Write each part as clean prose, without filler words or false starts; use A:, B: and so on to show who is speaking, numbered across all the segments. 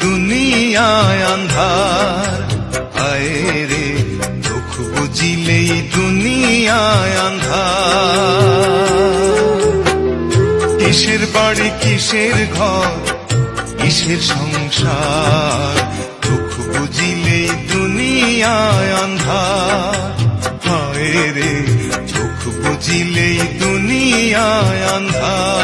A: দুনিয়ায় আন্ধার, আয় রে দুঃখ বুঝিলেই দুনিয়ায় আন্ধার। কিসের বাড়ি কিসের ঘর কিসের সংসার, দুঃখ বুঝিলেই দুনিয়ায় আন্ধার, আয় রে দুঃখ বুঝিলেই দুনিয়ায় আন্ধার।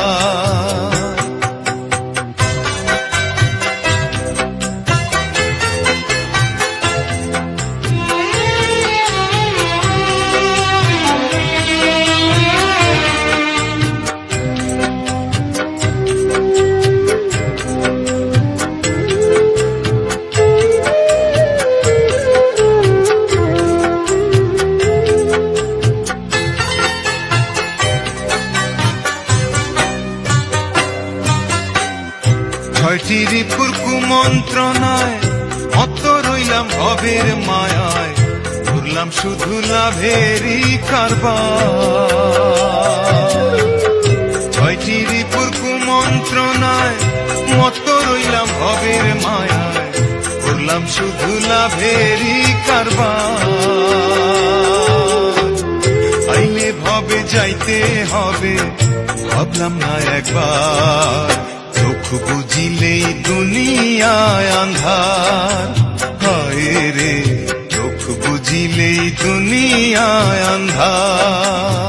A: ছয়টি রিপুর কুমন্ত্রণায় মত রইলাম ভবের মায়ায়, ঘুরলাম শুধু লাভেরই কারবার। ছয়টি রিপুর কুমন্ত্রণায় মত রইলাম ভবের মায়ায়, ঘুরলাম শুধু লাভেরই কারবার। আইলে ভবে যাইতে হবে ভাবলাম না একবার, দুঃখ বুঝিলেই দুনিয়ায় আন্ধার, হায় রে দুঃখ বুঝিলেই দুনিয়ায় আন্ধার।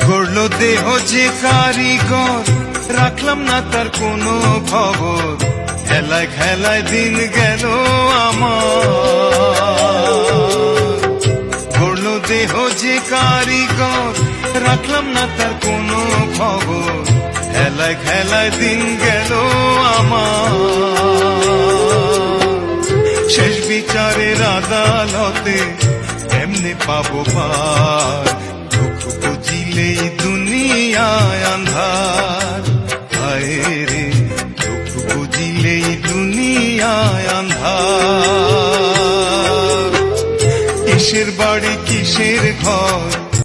A: গড়ল দেহ যে কারিগর, রাখলাম না তার কোনো খবর, খেলায় খেলায় দিন গেল আমার। গড়ল দেহ যে কারিগর, রাখলাম না তার কোনো খবর, খেলায় খেলায় দিন গেল আমার। শেষ বিচারের আদালতে এমনি পাবো পার, দুঃখ বুঝিলেই দুনিয়ায় আন্ধার, হায় রে দুঃখ বুঝিলেই দুনিয়ায় আন্ধার। কিসের বাড়ি কিসের ঘর